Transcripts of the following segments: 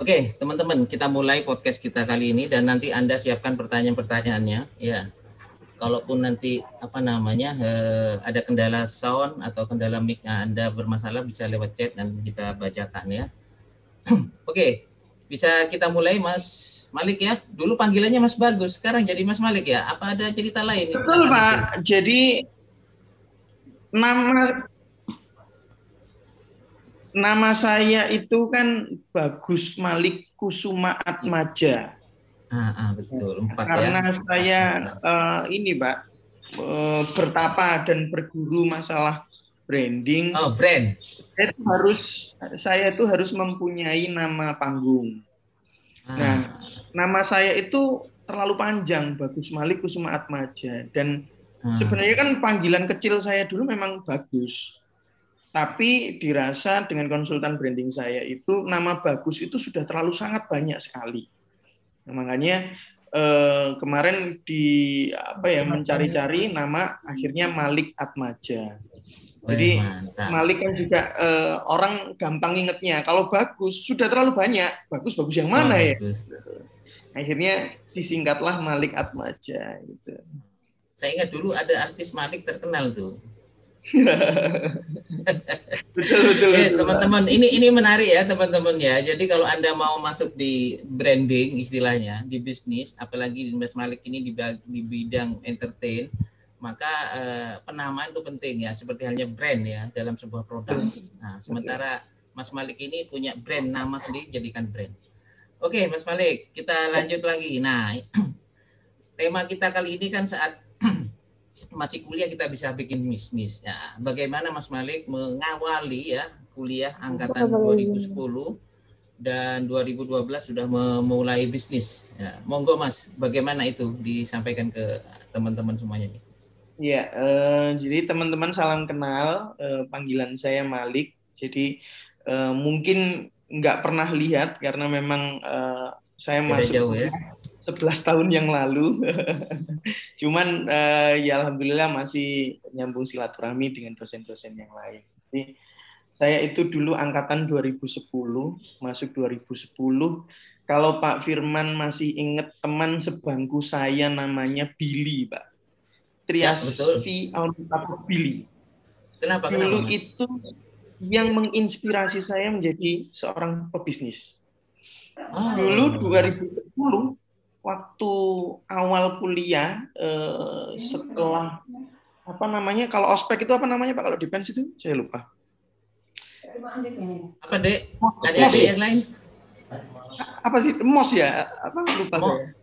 Oke, teman-teman, kita mulai podcast kita kali ini dan nanti Anda siapkan pertanyaan-pertanyaannya. Ya, kalaupun nanti ada kendala sound atau kendala mic Anda bermasalah bisa lewat chat dan kita bacakan ya. Oke, bisa kita mulai Mas Malik ya. Dulu panggilannya Mas Bagus, sekarang jadi Mas Malik ya. Apa ada cerita lain? Betul Pak. Itu? Jadi nama saya itu kan Bagus Malik Kusuma Atmaja. Betul. Karena saya ini Pak bertapa dan berguru masalah branding. Oh, brand. Saya itu harus mempunyai nama panggung. Nah, nama saya itu terlalu panjang, Bagus Malik Kusuma Atmaja, dan sebenarnya kan panggilan kecil saya dulu memang Bagus. Tapi dirasa dengan konsultan branding saya itu nama Bagus itu sudah terlalu sangat banyak sekali. Nah, makanya kemarin mencari-cari nama akhirnya Malik Atmaja. Jadi Malik kan juga orang gampang ingetnya. Kalau Bagus sudah terlalu banyak. Bagus yang mana ya? Akhirnya disingkatlah Malik Atmaja gitu. Saya ingat dulu ada artis Malik terkenal tuh. betul. Yes, teman-teman, ini menarik ya teman-teman ya. Jadi kalau Anda mau masuk di branding istilahnya, di bisnis, apalagi Mas Malik ini di bidang entertain, maka penamaan itu penting ya, seperti halnya brand ya dalam sebuah produk. Nah, sementara Mas Malik ini punya brand, nama sendiri jadikan brand. Oke, Mas Malik, kita lanjut lagi. Nah, tema kita kali ini kan saat masih kuliah kita bisa bikin bisnis. Ya, bagaimana Mas Malik mengawali ya kuliah angkatan 2010 dan 2012 sudah memulai bisnis. Ya, monggo Mas, bagaimana itu disampaikan ke teman-teman semuanya nih. Ya, jadi teman-teman salam kenal, panggilan saya Malik. Jadi mungkin nggak pernah lihat karena memang saya masuk jauh ya. 11 tahun yang lalu. Cuman ya alhamdulillah masih nyambung silaturahmi dengan dosen-dosen yang lain. Jadi saya itu dulu angkatan 2010, masuk 2010. Kalau Pak Firman masih ingat teman sebangku saya namanya Billy, Pak. Triasvi Billy. Kenapa? Dulu itu yang menginspirasi saya menjadi seorang pebisnis. Dulu 2010 waktu awal kuliah setelah kalau ospek itu apa namanya Pak, kalau di Pens itu saya lupa. Apa Dek? Ada yang lain? Apa sih? MOS ya? Apa lupa saya.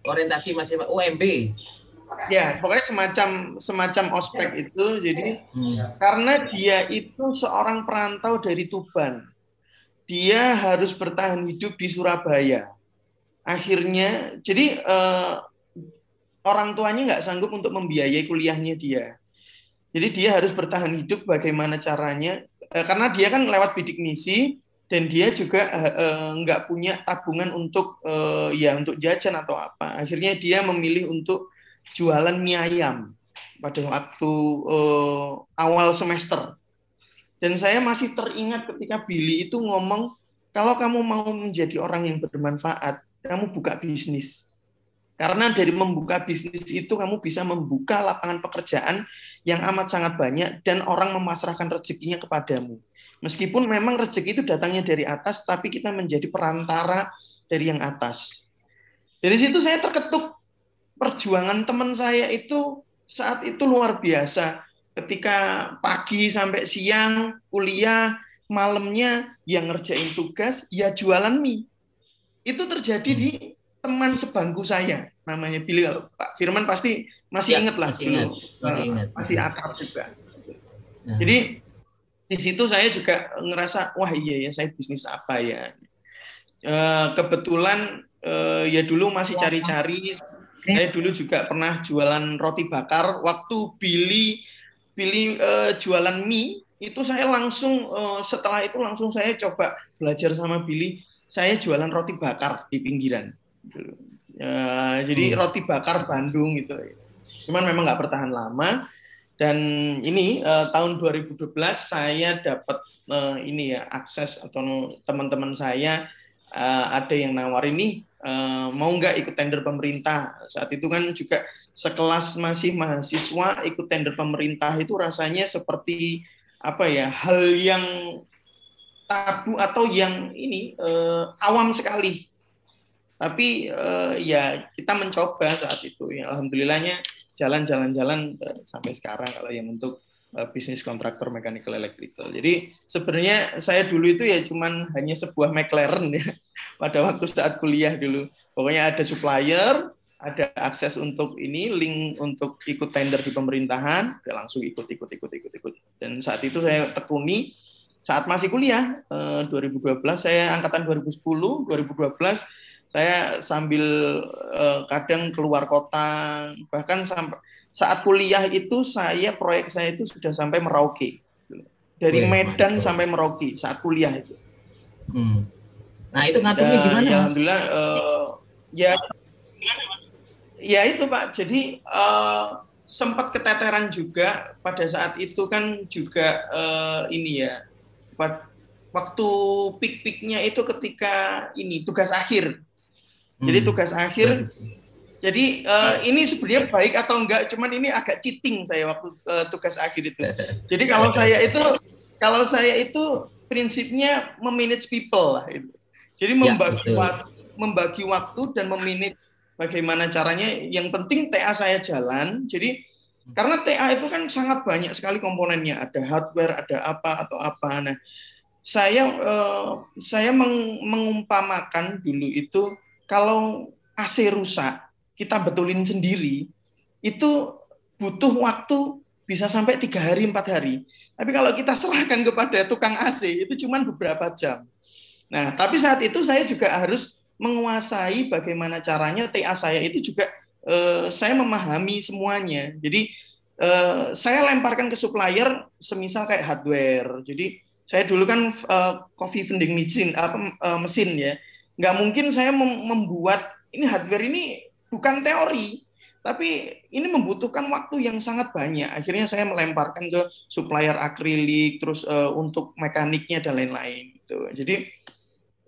Orientasi masih UMB. Ya, pokoknya semacam ospek itu. Jadi karena dia itu seorang perantau dari Tuban. Dia harus bertahan hidup di Surabaya. Akhirnya, jadi orang tuanya nggak sanggup untuk membiayai kuliahnya dia. Jadi dia harus bertahan hidup bagaimana caranya, karena dia kan lewat bidik misi, dan dia juga nggak punya tabungan untuk untuk jajan atau apa. Akhirnya dia memilih untuk jualan mie ayam pada waktu awal semester. Dan saya masih teringat ketika Billy itu ngomong, kalau kamu mau menjadi orang yang bermanfaat, kamu buka bisnis. Karena dari membuka bisnis itu kamu bisa membuka lapangan pekerjaan yang amat sangat banyak dan orang memasrahkan rezekinya kepadamu. Meskipun memang rezeki itu datangnya dari atas, tapi kita menjadi perantara dari yang atas. Dari situ saya terketuk, perjuangan teman saya itu saat itu luar biasa. Ketika pagi sampai siang kuliah, malamnya yang ngerjain tugas, ya jualan mie. Itu terjadi di teman sebangku saya, namanya Billy. Pak Firman pasti masih ingat lah, masih akrab juga. Jadi di situ saya juga ngerasa, wah iya ya, saya bisnis apa ya. Kebetulan ya dulu masih cari-cari. Saya dulu juga pernah jualan roti bakar. Waktu Billy jualan mie, itu saya langsung setelah itu langsung saya coba belajar sama Billy. Saya jualan roti bakar di pinggiran. Jadi roti bakar Bandung gitu. Cuman memang nggak bertahan lama. Dan ini tahun 2012 saya dapat akses atau teman-teman saya ada yang nawarin nih, mau nggak ikut tender pemerintah. Saat itu kan juga sekelas masih mahasiswa ikut tender pemerintah itu rasanya seperti apa ya, hal yang tabu atau yang ini awam sekali. Tapi ya kita mencoba saat itu. Ya, alhamdulillahnya jalan-jalan sampai sekarang kalau yang untuk bisnis kontraktor mechanical electrical. Jadi sebenarnya saya dulu itu ya cuman hanya sebuah McLaren ya pada waktu saat kuliah dulu. Pokoknya ada supplier, ada akses untuk ini, link untuk ikut tender di pemerintahan, ya langsung ikut. Dan saat itu saya tekuni saat masih kuliah 2012, saya angkatan 2010, 2012 saya sambil kadang keluar kota, bahkan sampai saat kuliah itu proyek saya itu sudah sampai Merauke, dari Medan sampai Merauke saat kuliah itu. Nah itu ngaturnya gimana, ya, Mas? Alhamdulillah ya itu Pak. Jadi sempat keteteran juga pada saat itu kan juga ini ya. Waktu peak-peaknya itu ketika ini tugas akhir. Jadi tugas akhir. Jadi ini sebenarnya baik atau enggak, cuman ini agak cheating saya waktu tugas akhir itu. Jadi kalau saya itu prinsipnya memanage people lah itu. Jadi membagi waktu dan memanage bagaimana caranya. Yang penting TA saya jalan. Jadi karena TA itu kan sangat banyak sekali komponennya, ada hardware, ada apa atau apa. Nah, saya mengumpamakan dulu itu kalau AC rusak, kita betulin sendiri, itu butuh waktu bisa sampai 3 hari, 4 hari. Tapi kalau kita serahkan kepada tukang AC, itu cuma beberapa jam. Nah, tapi saat itu saya juga harus menguasai bagaimana caranya TA saya itu juga saya memahami semuanya. Jadi saya lemparkan ke supplier semisal kayak hardware. Jadi saya dulu kan coffee vending mesin ya. Nggak mungkin saya membuat ini hardware ini bukan teori, tapi ini membutuhkan waktu yang sangat banyak. Akhirnya saya melemparkan ke supplier akrilik, terus untuk mekaniknya dan lain-lain. Gitu. Jadi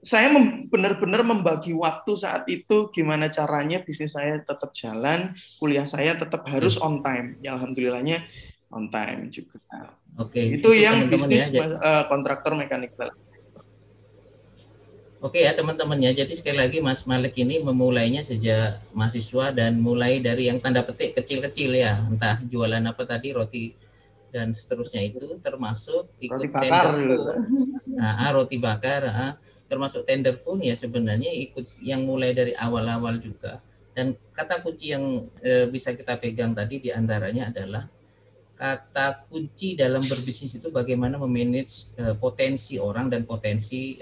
saya benar-benar membagi waktu saat itu gimana caranya bisnis saya tetap jalan, kuliah saya tetap harus on time. Ya alhamdulillahnya on time juga. Oke. Itu yang bisnis ya, kontraktor mekanikal. Oke ya teman-teman ya. Jadi sekali lagi Mas Malik ini memulainya sejak mahasiswa dan mulai dari yang tanda petik kecil-kecil ya, entah jualan apa tadi, roti dan seterusnya itu, termasuk ikut tender pun. Roti bakar. Termasuk tender pun ya sebenarnya ikut yang mulai dari awal-awal juga. Dan kata kunci yang bisa kita pegang tadi diantaranya adalah kata kunci dalam berbisnis itu bagaimana memanage potensi orang dan potensi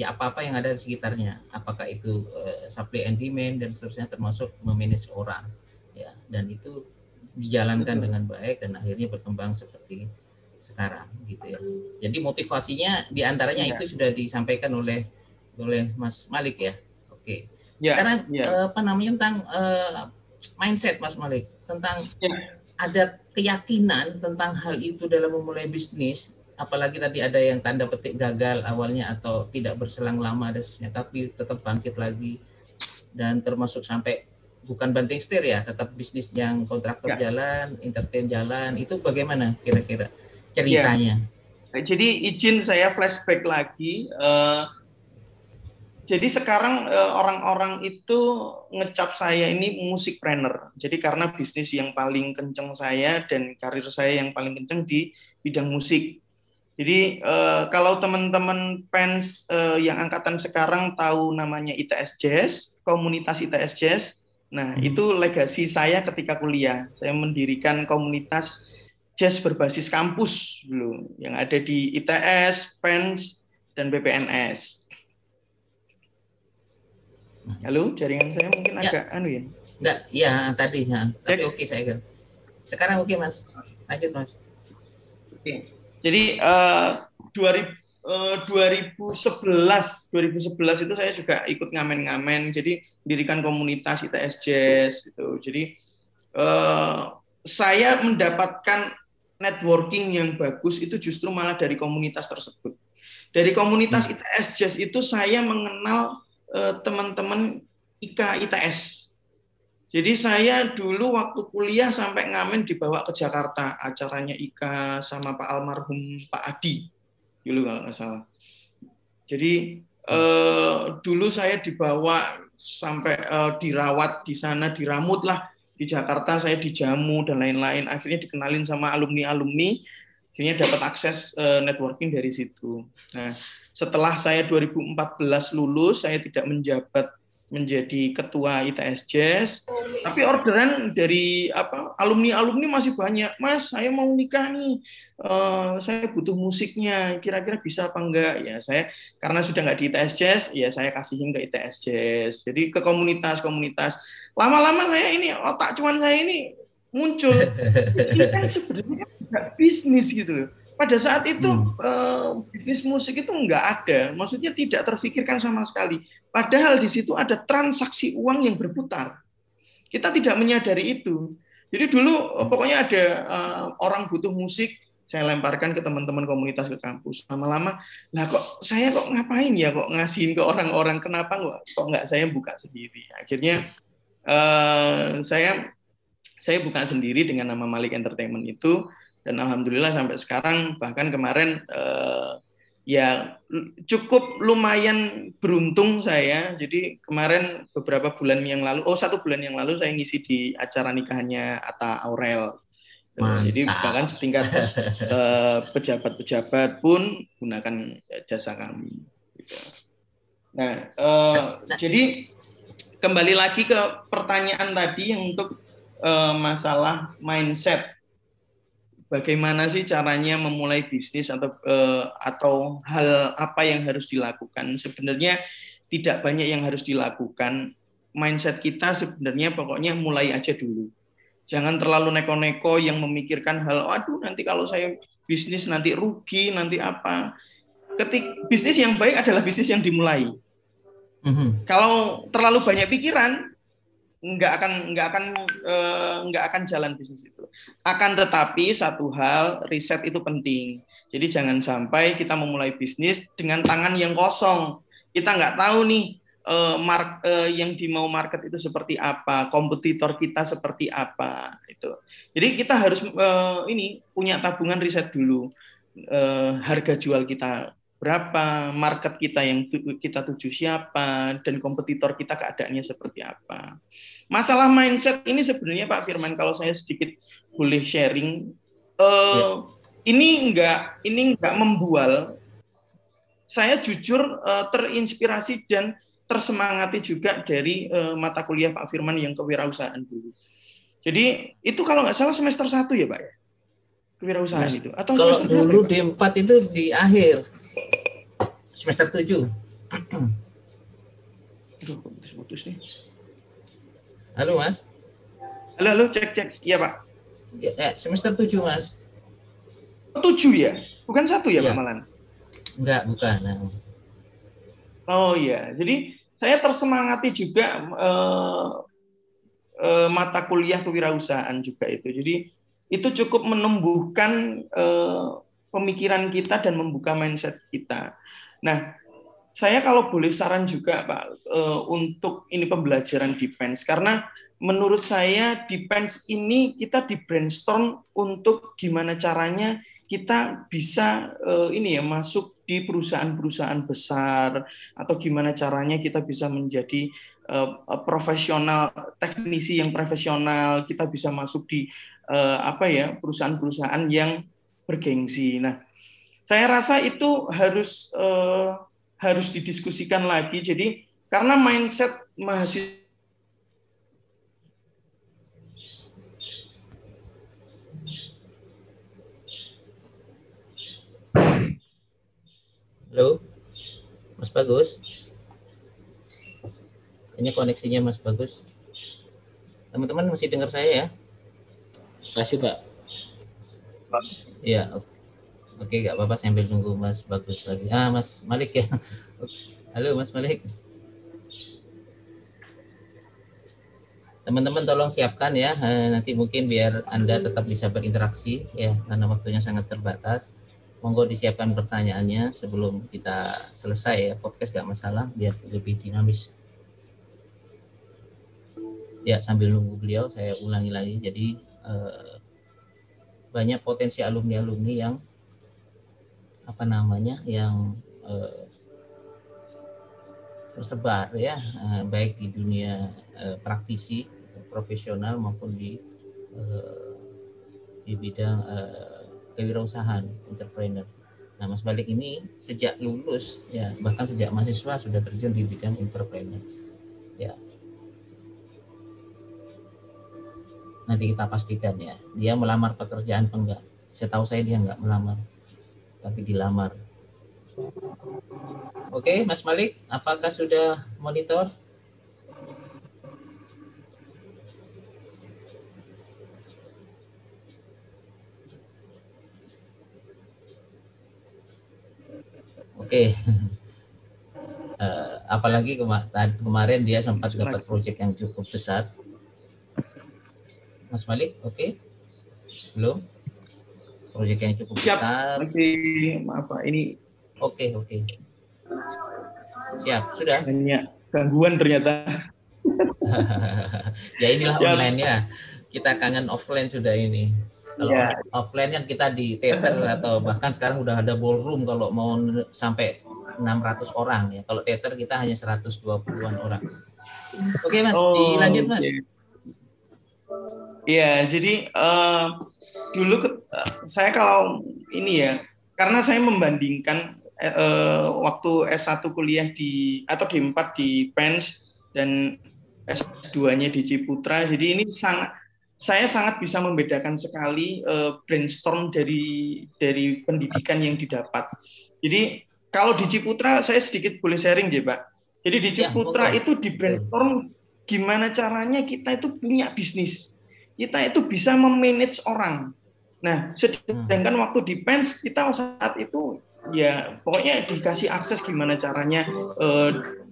apa-apa yang ada di sekitarnya. Apakah itu supply and demand dan seterusnya, termasuk memanage orang. Ya, dan itu dijalankan dengan baik dan akhirnya berkembang seperti sekarang gitu ya. Jadi motivasinya diantaranya itu sudah disampaikan oleh Mas Malik ya. Oke. Sekarang tentang mindset Mas Malik, tentang ada keyakinan tentang hal itu dalam memulai bisnis, apalagi tadi ada yang tanda petik gagal awalnya atau tidak berselang lama tapi tetap bangkit lagi, dan termasuk sampai bukan banting setir ya, tetap bisnis yang kontraktor jalan, entertain jalan, itu bagaimana kira-kira ceritanya? Jadi izin saya flashback lagi. Jadi sekarang orang-orang itu ngecap saya ini musikpreneur. Jadi karena bisnis yang paling kenceng saya dan karir saya yang paling kenceng di bidang musik. Jadi kalau teman-teman fans yang angkatan sekarang tahu namanya ITS Jazz, komunitas ITS Jazz. Nah, itu legasi saya ketika kuliah. Saya mendirikan komunitas jazz berbasis kampus dulu yang ada di ITS, PENS, dan BPNS. Halo, jaringan saya mungkin agak ya. Enggak, ya tadi ya. Tapi oke saya kira. Sekarang oke Mas. Lanjut Mas. Oke. Jadi 2011 itu saya juga ikut ngamen-ngamen. Jadi mendirikan komunitas ITS Jazz gitu. Jadi saya mendapatkan networking yang bagus itu justru malah dari komunitas tersebut. Dari komunitas ITS Jazz itu saya mengenal teman-teman IKA ITS. Jadi saya dulu waktu kuliah sampai ngamen dibawa ke Jakarta, acaranya IKA sama Pak almarhum Pak Adi dulu kalau nggak salah. Jadi dulu saya dibawa sampai dirawat di sana, diramut lah di Jakarta, saya dijamu dan lain-lain. Akhirnya dikenalin sama alumni-alumni, akhirnya dapat akses networking dari situ. Nah, setelah saya 2014 lulus, saya tidak menjabat menjadi ketua ITS Jazz, tapi orderan dari alumni-alumni masih banyak. Mas, saya mau nikah nih, saya butuh musiknya, kira-kira bisa apa enggak? Ya saya karena sudah nggak di ITS Jazz, ya saya kasihin ke ITS Jazz. Jadi ke komunitas-komunitas. Lama-lama saya ini otak cuan saya ini muncul. Ini kan sebenarnya nggak bisnis gitu loh. Pada saat itu bisnis musik itu nggak ada, maksudnya tidak terfikirkan sama sekali. Padahal di situ ada transaksi uang yang berputar. Kita tidak menyadari itu. Jadi dulu pokoknya ada orang butuh musik, saya lemparkan ke teman-teman komunitas ke kampus. Lama-lama, lah saya ngapain ya kok ngasihin ke orang-orang, kenapa kok nggak saya buka sendiri. Akhirnya saya buka sendiri dengan nama Malik Entertainment itu, dan alhamdulillah sampai sekarang, bahkan kemarin ya cukup lumayan beruntung saya. Jadi kemarin beberapa bulan yang lalu, 1 bulan yang lalu saya ngisi di acara nikahnya Atta Aurel. Jadi bahkan setingkat pejabat-pejabat pun gunakan jasa kami. Nah, jadi kembali lagi ke pertanyaan tadi yang untuk masalah mindset. Bagaimana sih caranya memulai bisnis atau hal apa yang harus dilakukan? Sebenarnya tidak banyak yang harus dilakukan. Mindset kita sebenarnya pokoknya mulai aja dulu. Jangan terlalu neko-neko yang memikirkan hal, aduh nanti kalau saya bisnis nanti rugi, nanti apa. Bisnis yang baik adalah bisnis yang dimulai. Kalau terlalu banyak pikiran, nggak akan jalan bisnis itu. Akan tetapi satu hal, riset itu penting. Jadi jangan sampai kita memulai bisnis dengan tangan yang kosong. Kita nggak tahu nih yang dimau market itu seperti apa, kompetitor kita seperti apa. Itu. Jadi kita harus punya tabungan riset dulu. Harga jual kita berapa, market kita yang kita tuju siapa, dan kompetitor kita keadaannya seperti apa. Masalah mindset ini sebenarnya Pak Firman, kalau saya sedikit boleh sharing, ini enggak membual. Saya jujur terinspirasi dan tersemangati juga dari mata kuliah Pak Firman yang kewirausahaan dulu. Jadi itu kalau nggak salah semester 1 ya Pak ya? Kewirausahaan itu. Atau kalau dulu di 4 itu di akhir. Semester 7. Aduh, putus nih. Halo, Mas. Halo, cek. Iya, Pak. Ya, semester 7, Mas. 7 ya? Bukan 1 ya, Pak Malan? Enggak, bukan. Nah. Oh iya, jadi saya tersemangati juga mata kuliah kewirausahaan juga itu. Jadi itu cukup menumbuhkan pemikiran kita dan membuka mindset kita. Nah, saya kalau boleh saran juga Pak, untuk ini pembelajaran Depends, karena menurut saya Depends ini kita di brainstorm untuk gimana caranya kita bisa masuk di perusahaan-perusahaan besar, atau gimana caranya kita bisa menjadi profesional, teknisi yang profesional, kita bisa masuk di perusahaan-perusahaan yang bergengsi. Nah, saya rasa itu harus didiskusikan lagi. Jadi karena mindset mahasiswa. Halo, Mas Bagus. Kayaknya koneksinya Mas Bagus. Teman-teman masih dengar saya ya? Kasih Pak. Iya. Oke, nggak apa-apa sambil nunggu Mas Bagus lagi. Mas Malik ya. Halo Mas Malik. Teman-teman tolong siapkan ya. Nanti mungkin biar Anda tetap bisa berinteraksi ya, karena waktunya sangat terbatas. Monggo disiapkan pertanyaannya sebelum kita selesai ya, podcast gak masalah, biar lebih dinamis. Ya, sambil nunggu beliau, saya ulangi lagi. Jadi banyak potensi alumni-alumni yang yang tersebar ya, baik di dunia praktisi, profesional maupun di bidang kewirausahaan, entrepreneur. Nah, Mas Malik ini sejak lulus ya, bahkan sejak mahasiswa sudah terjun di bidang entrepreneur. Ya. Nanti kita pastikan ya, dia melamar pekerjaan apa enggak. Setahu saya dia enggak melamar, tapi dilamar. Oke, Mas Malik, apakah sudah monitor? Oke. Apalagi kemarin dia sempat dapat proyek yang cukup besar. Mas Malik, oke? Belum? Proyek yang cukup besar. Maaf Pak, ini. Oke. Siap, sudah. Banyak gangguan ternyata. Ya inilah online ya. Kita kangen offline sudah ini. Kalau offline kan kita di teater atau bahkan sekarang udah ada ballroom kalau mau sampai 600 orang ya. Kalau teater kita hanya 120-an orang. Oke Mas, dilanjut Mas. Iya, jadi dulu saya kalau ini ya, karena saya membandingkan waktu S1 kuliah atau D4 di PENS dan S2-nya di Ciputra, jadi ini saya sangat bisa membedakan sekali brainstorm dari pendidikan yang didapat. Jadi kalau di Ciputra, saya sedikit boleh sharing ya Pak. Jadi di Ciputra itu di brainstorm gimana caranya kita itu punya bisnis. Kita itu bisa memanage orang. Nah, sedangkan waktu di PENS kita saat itu ya pokoknya dikasih akses gimana caranya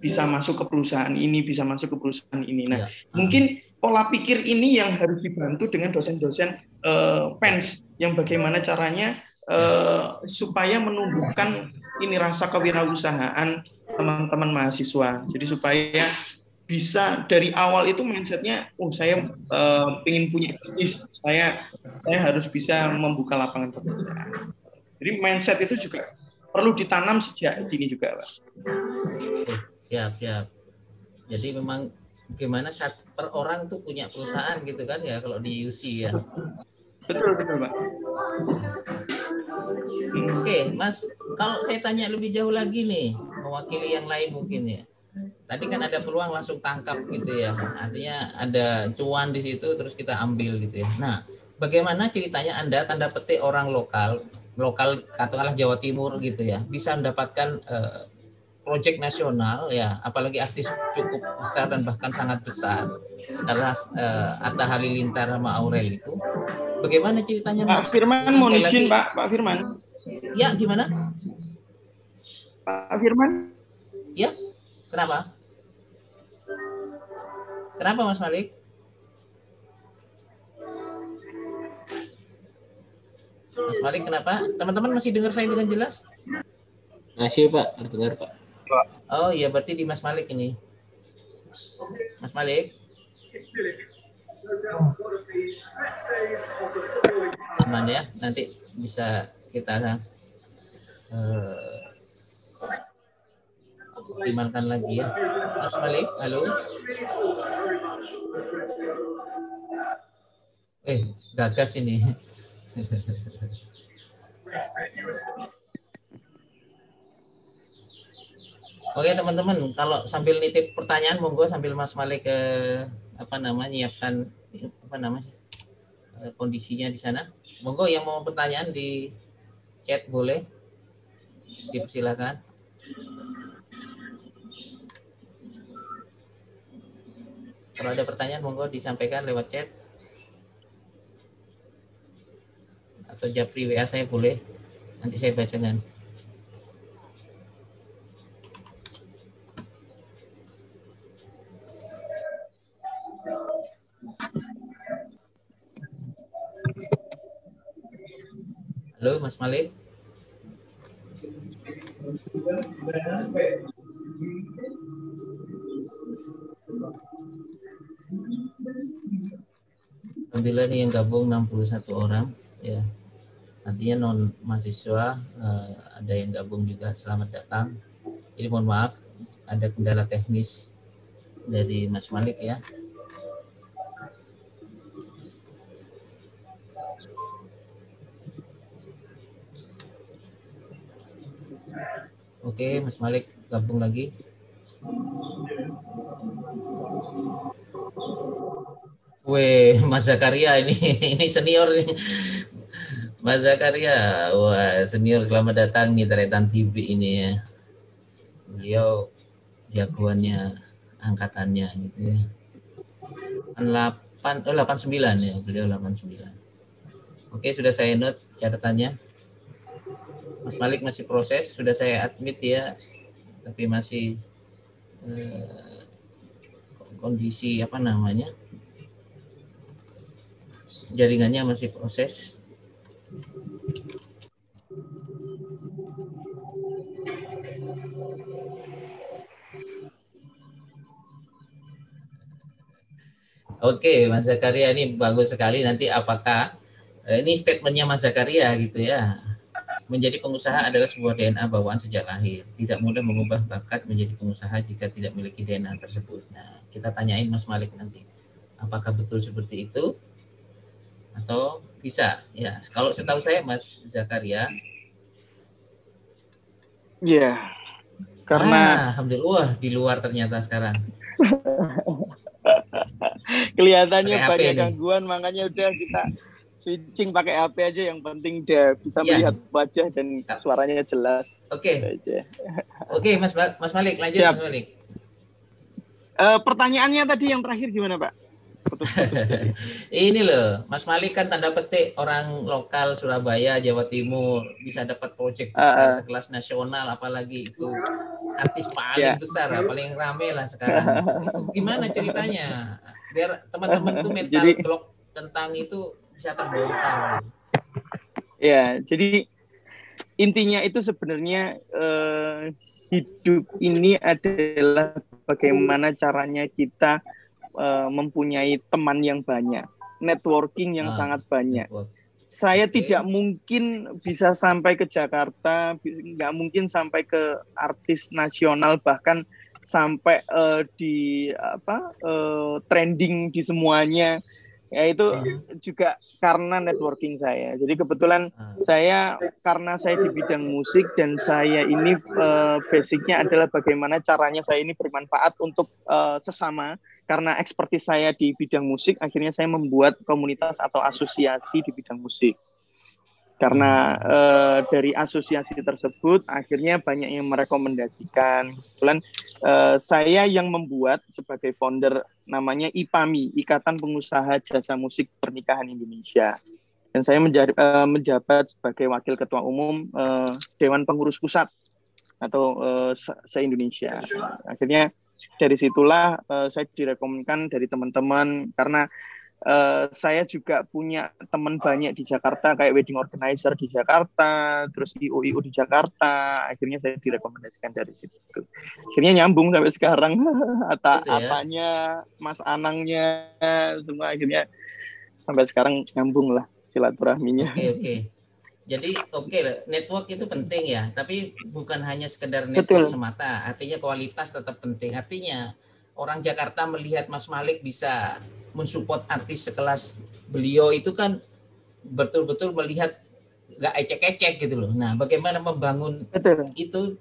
bisa masuk ke perusahaan ini, bisa masuk ke perusahaan ini. Nah, mungkin pola pikir ini yang harus dibantu dengan dosen-dosen PENS yang bagaimana caranya supaya menumbuhkan ini rasa kewirausahaan teman-teman mahasiswa. Jadi supaya bisa dari awal itu mindsetnya, saya ingin punya bisnis, saya harus bisa membuka lapangan pekerjaan. Jadi mindset itu juga perlu ditanam sejak dini juga, Pak. Siap. Jadi memang gimana per orang tuh punya perusahaan gitu kan ya kalau di UC ya. Betul Pak. Oke, Mas, kalau saya tanya lebih jauh lagi nih, mewakili yang lain mungkin ya. Tadi kan ada peluang langsung tangkap gitu ya. Artinya ada cuan di situ terus kita ambil gitu ya. Nah, bagaimana ceritanya Anda tanda petik orang lokal katakanlah Jawa Timur gitu ya, bisa mendapatkan proyek nasional ya, apalagi artis cukup besar dan bahkan sangat besar sekelas Atta Halilintar sama Aurel itu. Bagaimana ceritanya Pak Firman mau izin Pak Firman? Ya, gimana? Pak Firman? Ya. Kenapa? Kenapa Mas Malik? Mas Malik kenapa? Teman-teman masih dengar saya dengan jelas? Masih Pak, terdengar Pak. Oh iya, berarti di Mas Malik ini. Mas Malik? Aman ya, nanti bisa kita optimalkan lagi ya. Mas Malik, halo. Gagas ini. Oke teman-teman, kalau sambil nitip pertanyaan monggo sambil Mas Malik nyiapkan kondisinya di sana. Monggo yang mau pertanyaan di chat boleh dipersilakan. Kalau ada pertanyaan monggo disampaikan lewat chat atau japri WA saya boleh, nanti saya bacakan. Halo Mas Malik. Alhamdulillah nih yang gabung 61 orang ya. Artinya non mahasiswa ada yang gabung juga, selamat datang. Jadi mohon maaf ada kendala teknis dari Mas Malik ya. Oke, Mas Malik gabung lagi. Weh, Mas Zakaria ini senior nih. Mas Zakaria, wah senior, selamat datang nih Taretan TV ini ya. Beliau jagoannya angkatannya gitu ya. 89 ya, beliau 89. Oke, sudah saya note catatannya. Mas Malik masih proses, sudah saya admit ya, tapi masih kondisi apa namanya, jaringannya masih proses. Oke, Mas Zakaria ini bagus sekali. Nanti apakah ini statementnya Mas Zakaria gitu ya? Menjadi pengusaha adalah sebuah DNA bawaan sejak lahir. Tidak mudah mengubah bakat menjadi pengusaha jika tidak memiliki DNA tersebut. Nah, kita tanyain Mas Malik nanti, apakah betul seperti itu? Atau bisa? Ya, kalau setahu saya Mas Zakaria. Iya, karena alhamdulillah di luar ternyata sekarang. Kelihatannya banyak gangguan, makanya udah kita switching pakai HP aja, yang penting dia bisa melihat wajah dan suaranya jelas. Oke. Oke, Mas Malik, lanjut. Siap. Mas Malik. Pertanyaannya tadi yang terakhir gimana, Pak? Ini loh, Mas Malik kan tanda petik orang lokal Surabaya, Jawa Timur, bisa dapat proyek besar sekelas nasional, apalagi itu artis paling besar, paling rame lah sekarang. Gimana ceritanya? Biar teman-teman tuh mental blok tentang itu bisa terbongkar. Ya, jadi intinya itu sebenarnya hidup ini adalah bagaimana caranya kita mempunyai teman yang banyak, networking yang sangat banyak. Saya tidak mungkin bisa sampai ke Jakarta, nggak mungkin sampai ke artis nasional, bahkan sampai di trending di semuanya. Ya itu juga karena networking saya. Jadi kebetulan karena saya di bidang musik dan saya ini basicnya adalah bagaimana caranya saya ini bermanfaat untuk sesama. Karena ekspertis saya di bidang musik, akhirnya saya membuat komunitas atau asosiasi di bidang musik. Karena dari asosiasi tersebut akhirnya banyak yang merekomendasikan. Kebetulan saya yang membuat sebagai founder, namanya IPAMI, Ikatan Pengusaha Jasa Musik Pernikahan Indonesia. Dan saya menjabat sebagai wakil ketua umum Dewan Pengurus Pusat atau se-Indonesia. Akhirnya dari situlah saya direkomendasikan dari teman-teman, karena saya juga punya teman banyak di Jakarta, kayak wedding organizer di Jakarta, terus IO di Jakarta. Akhirnya saya direkomendasikan dari situ. Akhirnya nyambung sampai sekarang. Apanya, Mas Anangnya, semua akhirnya sampai sekarang nyambung lah silaturahminya. Oke. Jadi network itu penting ya, tapi bukan hanya sekedar network semata. Artinya kualitas tetap penting. Artinya orang Jakarta melihat Mas Malik bisa mensupport artis sekelas beliau itu kan betul-betul melihat nggak ecek-ecek gitu loh. Nah, bagaimana membangun itu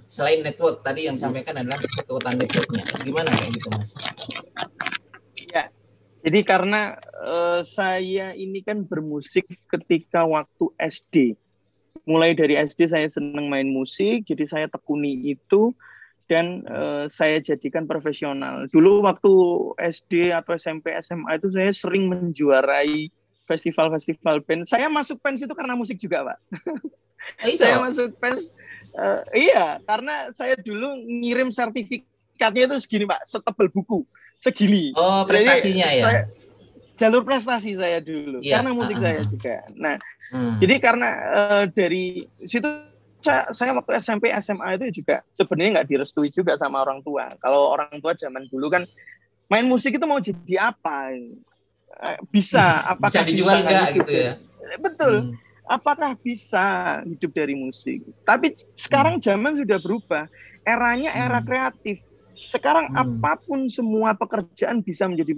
selain network tadi yang disampaikan adalah kekuatan networknya. Gimana kayak gitu, Mas? Ya, jadi karena saya ini kan bermusik ketika waktu SD. Mulai dari SD saya senang main musik, jadi saya tekuni itu. Dan saya jadikan profesional. Dulu waktu SD atau SMP, SMA itu saya sering menjuarai festival-festival band. Saya masuk PENS itu karena musik juga, Pak. Saya masuk PENS, iya, karena saya dulu ngirim sertifikatnya itu segini, Pak, setebal buku, segini. Oh, prestasinya. Jadi, jalur prestasi saya dulu, karena musik saya juga. Nah, jadi karena dari situ saya waktu SMP SMA itu juga sebenarnya nggak direstui juga sama orang tua. Kalau orang tua zaman dulu kan main musik itu mau jadi apa? Bisa, apakah bisa dijual nggak gitu ya? Betul. Apakah bisa hidup dari musik? Tapi sekarang zaman sudah berubah. Eranya era kreatif. Sekarang apapun semua pekerjaan bisa menjadi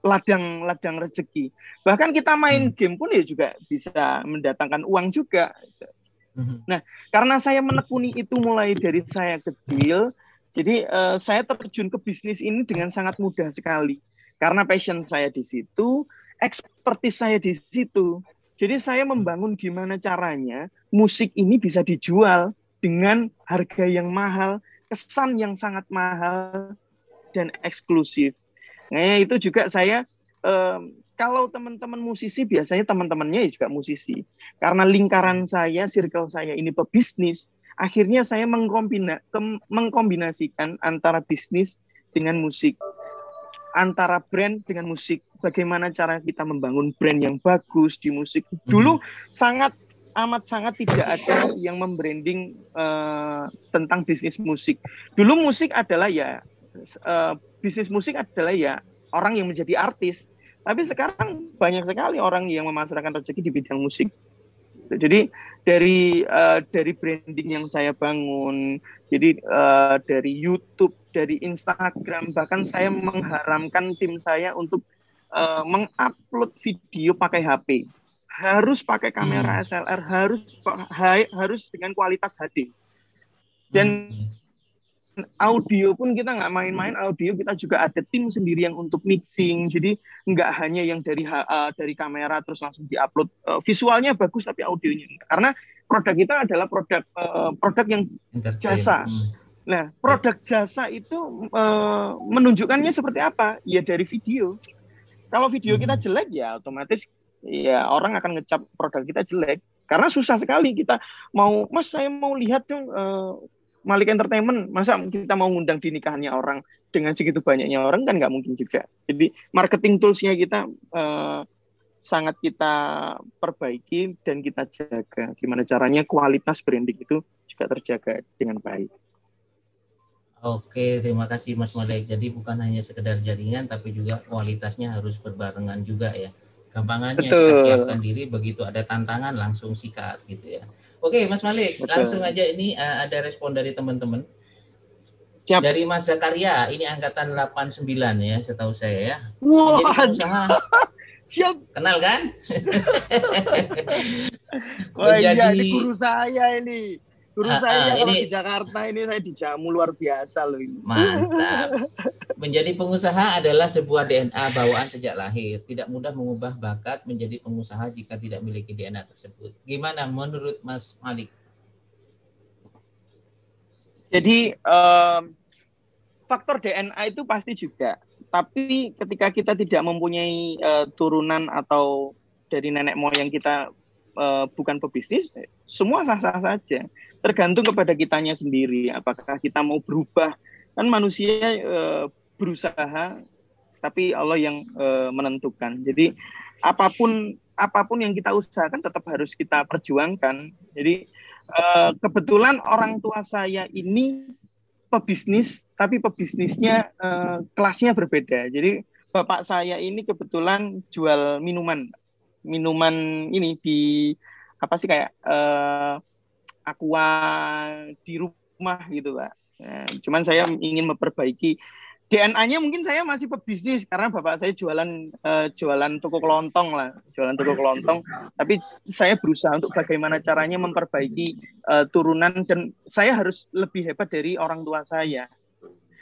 ladang rezeki. Bahkan kita main game pun ya juga bisa mendatangkan uang juga. Nah, karena saya menekuni itu mulai dari saya kecil, jadi saya terjun ke bisnis ini dengan sangat mudah sekali. Karena passion saya di situ, expertise saya di situ. Jadi saya membangun gimana caranya musik ini bisa dijual dengan harga yang mahal, kesan yang sangat mahal, dan eksklusif. Nah, itu juga saya, kalau teman-teman musisi, biasanya teman-temannya juga musisi. Karena lingkaran saya, circle saya ini pebisnis, akhirnya saya mengkombinasikan antara bisnis dengan musik, antara brand dengan musik. Bagaimana cara kita membangun brand yang bagus di musik. Dulu amat sangat tidak ada yang membranding tentang bisnis musik. Dulu musik adalah bisnis musik adalah orang yang menjadi artis. Tapi sekarang banyak sekali orang yang memasarkan rezeki di bidang musik. Jadi dari branding yang saya bangun, jadi dari YouTube, dari Instagram, bahkan saya mengharamkan tim saya untuk mengupload video pakai HP. Harus pakai kamera SLR, harus dengan kualitas HD. Dan audio pun kita nggak main-main, audio kita juga ada tim sendiri yang untuk mixing. Jadi nggak hanya yang dari kamera terus langsung diupload, visualnya bagus tapi audionya enggak. Karena produk kita adalah produk yang jasa. Nah, produk jasa itu menunjukkannya seperti apa? Ya dari video. Kalau video kita jelek ya otomatis ya orang akan ngecap produk kita jelek. Karena susah sekali kita mau, Mas saya mau lihat dong Malik Entertainment, masa kita mau ngundang di nikahannya orang dengan segitu banyaknya orang, kan nggak mungkin juga. Jadi marketing tools-nya kita sangat kita perbaiki dan kita jaga. Gimana caranya kualitas branding itu juga terjaga dengan baik. Oke, terima kasih Mas Malik. Jadi bukan hanya sekedar jaringan, tapi juga kualitasnya harus berbarengan juga ya. Gampangannya kita siapkan diri, begitu ada tantangan langsung sikat gitu ya. Oke, Mas Malik, langsung aja ini ada respon dari teman-teman. Siap. Dari Mas Zakaria, ini angkatan 89 ya, setahu saya ya. Wah, pengusaha. Siap. Kenal kan? Iya, ini guru saya ini. Guru saya kalau di Jakarta ini saya dijamu luar biasa loh ini. Mantap. Menjadi pengusaha adalah sebuah DNA bawaan sejak lahir. Tidak mudah mengubah bakat menjadi pengusaha jika tidak memiliki DNA tersebut. Gimana menurut Mas Malik? Jadi faktor DNA itu pasti juga. Tapi ketika kita tidak mempunyai turunan atau dari nenek moyang kita bukan pebisnis, semua sah-sah saja. Tergantung kepada kitanya sendiri. Apakah kita mau berubah? Kan manusia berusaha, tapi Allah yang menentukan. Jadi apapun yang kita usahakan tetap harus kita perjuangkan. Jadi kebetulan orang tua saya ini pebisnis, tapi pebisnisnya kelasnya berbeda. Jadi bapak saya ini kebetulan jual minuman ini di apa sih kayak aqua di rumah gitu Pak. Nah, cuman saya ingin memperbaiki DNA-nya, mungkin saya masih pebisnis karena bapak saya jualan toko kelontong lah, tapi saya berusaha untuk bagaimana caranya memperbaiki turunan, dan saya harus lebih hebat dari orang tua saya.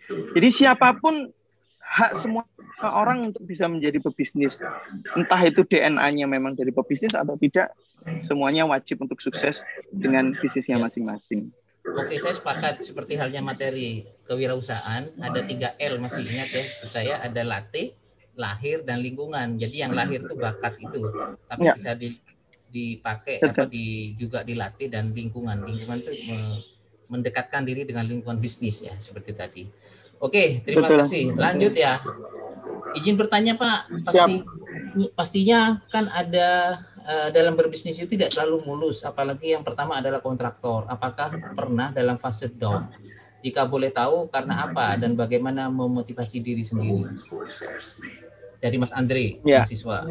Jadi siapapun hak semua orang untuk bisa menjadi pebisnis, entah itu DNA-nya memang dari pebisnis atau tidak, semuanya wajib untuk sukses dengan bisnisnya masing-masing. Oke, saya sepakat. Seperti halnya materi kewirausahaan, ada 3L, masih ingat ya kita ya, ada latih, lahir, dan lingkungan. Jadi yang lahir itu bakat itu, tapi bisa dipakai juga dilatih, dan lingkungan itu mendekatkan diri dengan lingkungan bisnis ya, seperti tadi. Oke, terima kasih. Lanjut ya. Izin bertanya Pak, pastinya kan ada dalam berbisnis itu tidak selalu mulus, apalagi yang pertama adalah kontraktor. Apakah pernah dalam fase down? Jika boleh tahu, karena apa dan bagaimana memotivasi diri sendiri? Dari Mas Andre, ya. mahasiswa.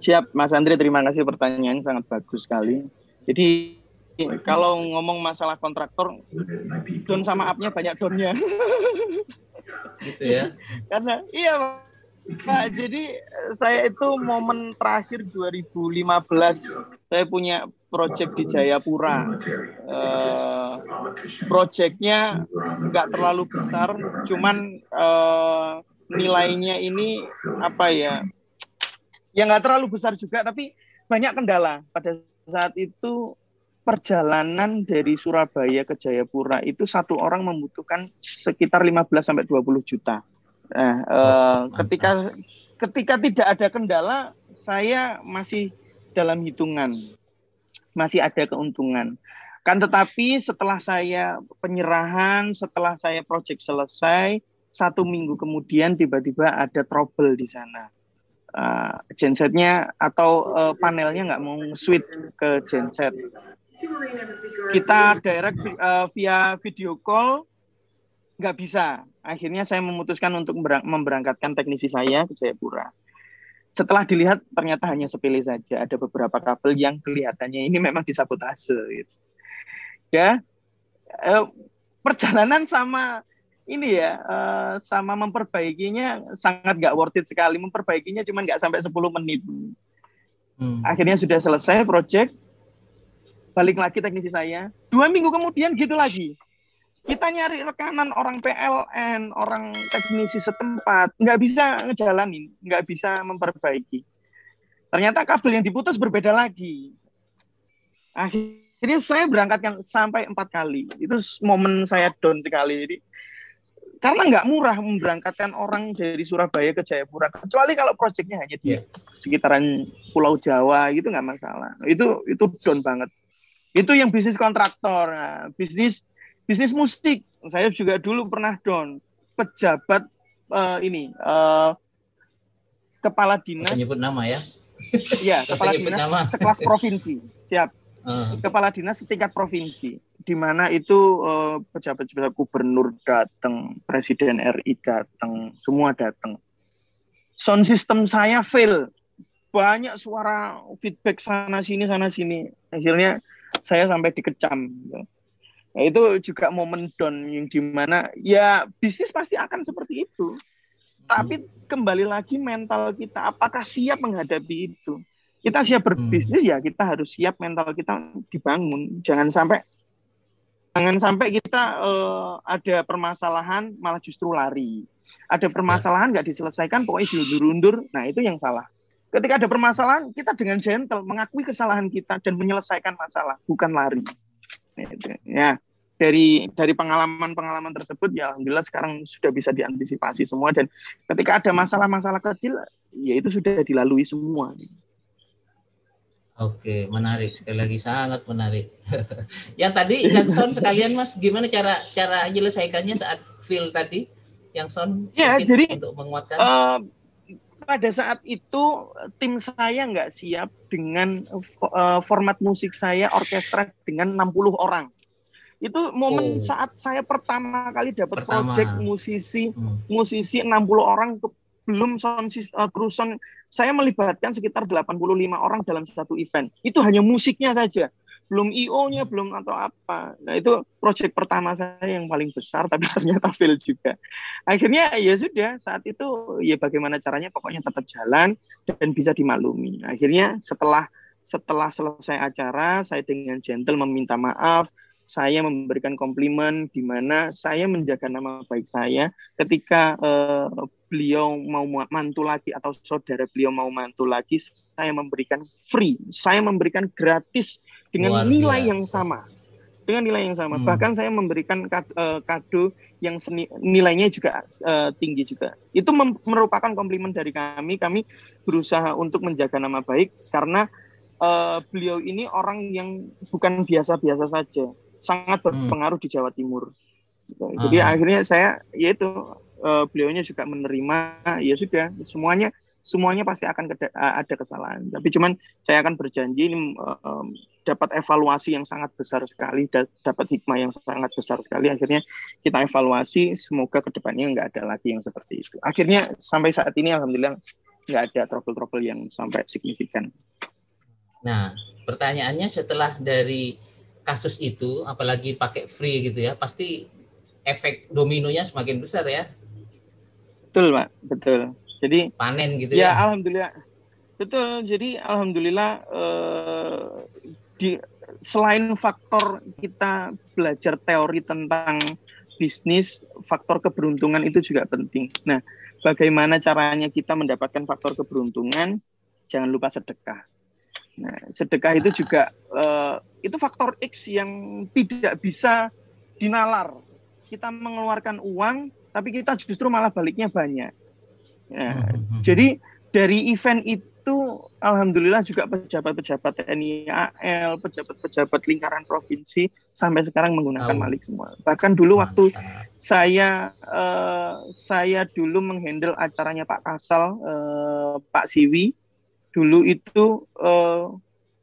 Siap, Mas Andre, terima kasih pertanyaannya sangat bagus sekali. Jadi kalau ngomong masalah kontraktor, down sama up-nya banyak down-nya. Gitu ya. Karena iya Pak, jadi saya itu momen terakhir 2015 saya punya project di Jayapura. Projectnya nggak terlalu besar, cuman nilainya ini apa ya? Ya nggak terlalu besar juga, tapi banyak kendala. Pada saat itu perjalanan dari Surabaya ke Jayapura itu satu orang membutuhkan sekitar 15-20 juta. Nah, ketika tidak ada kendala, saya masih dalam hitungan, masih ada keuntungan. Kan tetapi setelah saya penyerahan, setelah saya project selesai, 1 minggu kemudian tiba-tiba ada trouble di sana. Gensetnya atau panelnya nggak mau switch ke genset. Kita direct via video call, nggak bisa. Akhirnya saya memutuskan untuk memberangkatkan teknisi saya ke Jayapura. Setelah dilihat ternyata hanya sepele saja. Ada beberapa kabel yang kelihatannya ini memang disabotase. Gitu. Ya, perjalanan sama ini ya, sama memperbaikinya sangat nggak worth it sekali. Memperbaikinya cuma nggak sampai 10 menit. Akhirnya sudah selesai project. Balik lagi teknisi saya. 2 minggu kemudian gitu lagi. Kita nyari rekanan orang PLN, orang teknisi setempat, nggak bisa ngejalanin, nggak bisa memperbaiki. Ternyata kabel yang diputus berbeda lagi. Akhirnya saya berangkatkan sampai 4 kali. Itu momen saya down sekali. Jadi, karena nggak murah memberangkatkan orang dari Surabaya ke Jayapura. Kecuali kalau proyeknya hanya di sekitaran Pulau Jawa, gitu nggak masalah. Itu down banget. Itu yang bisnis kontraktor. Nah, bisnis musik, saya juga dulu pernah down. Pejabat kepala dinas. Bisa nyebut nama ya? Iya, kepala dinas nama. Sekelas provinsi. Siap. Kepala dinas setingkat provinsi. Di mana itu pejabat-pejabat gubernur datang, presiden RI datang, semua datang. Sound system saya fail. Banyak suara feedback sana sini. Akhirnya saya sampai dikecam. Nah, itu juga momen down yang dimana ya bisnis pasti akan seperti itu. Tapi kembali lagi mental kita, apakah siap menghadapi itu? Kita siap berbisnis ya kita harus siap mental kita dibangun. Jangan sampai kita ada permasalahan malah justru lari. Ada permasalahan nggak diselesaikan pokoknya diundur-undur. Nah itu yang salah. Ketika ada permasalahan kita dengan gentle mengakui kesalahan kita dan menyelesaikan masalah, bukan lari. Ya, dari pengalaman tersebut ya alhamdulillah sekarang sudah bisa diantisipasi semua dan ketika ada masalah-masalah kecil ya itu sudah dilalui semua. Oke, menarik sekali lagi, sangat menarik. Yang tadi yang sound sekalian Mas, gimana cara menyelesaikannya saat feel tadi yang sound ya, jadi untuk menguatkan? Pada saat itu tim saya nggak siap dengan format musik saya orkestra dengan 60 orang. Itu momen saat saya pertama kali dapat project musisi 60 orang, belum kru sound. Saya melibatkan sekitar 85 orang dalam satu event. Itu hanya musiknya saja. Belum IO-nya, belum atau apa. Nah itu project pertama saya yang paling besar, tapi ternyata fail juga. Akhirnya ya sudah, saat itu ya bagaimana caranya, pokoknya tetap jalan dan bisa dimaklumi. Akhirnya setelah selesai acara, saya dengan gentle meminta maaf, saya memberikan komplimen di mana saya menjaga nama baik saya ketika beliau mau mantu lagi atau saudara beliau mau mantu lagi, saya memberikan free, saya memberikan gratis dengan nilai yang sama. Dengan nilai yang sama. Bahkan saya memberikan kado yang nilainya juga tinggi juga. Itu merupakan komplimen dari kami. Kami berusaha untuk menjaga nama baik karena beliau ini orang yang bukan biasa-biasa saja. Sangat berpengaruh di Jawa Timur. Jadi akhirnya saya, yaitu beliaunya juga menerima, ya sudah, semuanya semuanya pasti akan ada kesalahan. Tapi cuman saya akan berjanji ini dapat evaluasi yang sangat besar sekali, dapat hikmah yang sangat besar sekali. Akhirnya kita evaluasi, semoga kedepannya nggak ada lagi yang seperti itu. Akhirnya sampai saat ini alhamdulillah nggak ada trouble-trouble yang sampai signifikan. Nah, pertanyaannya setelah dari kasus itu, apalagi pakai free gitu ya, pasti efek dominonya semakin besar ya. Betul, Pak, betul. Jadi panen gitu ya. Ya, alhamdulillah. Betul. Jadi alhamdulillah selain faktor kita belajar teori tentang bisnis, faktor keberuntungan itu juga penting. Nah, bagaimana caranya kita mendapatkan faktor keberuntungan? Jangan lupa sedekah. Nah, sedekah itu juga itu faktor X yang tidak bisa dinalar. Kita mengeluarkan uang, tapi kita justru malah baliknya banyak. Nah, jadi dari event itu, alhamdulillah juga pejabat-pejabat TNI AL, pejabat-pejabat lingkaran provinsi sampai sekarang menggunakan Malik semua. Bahkan dulu waktu saya dulu menghandle acaranya Pak Kasal, Pak Siwi, dulu itu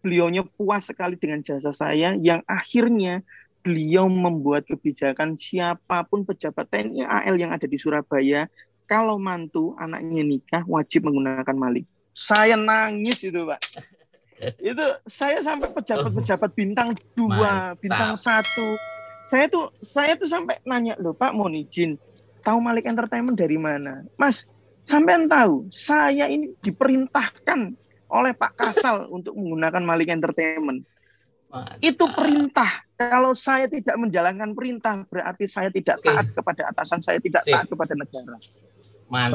beliaunya puas sekali dengan jasa saya, yang akhirnya beliau membuat kebijakan siapapun pejabat TNI AL yang ada di Surabaya, kalau mantu anaknya nikah wajib menggunakan Malik. Saya nangis itu, Pak. Itu saya sampai pejabat-pejabat bintang 2, bintang 1. Saya tuh sampai nanya, loh Pak, mohon izin, tahu Malik Entertainment dari mana? Mas, sampean tahu, saya ini diperintahkan oleh Pak Kasal untuk menggunakan Malik Entertainment. Itu perintah. Kalau saya tidak menjalankan perintah, berarti saya tidak taat kepada atasan, saya tidak taat kepada negara. Mantap.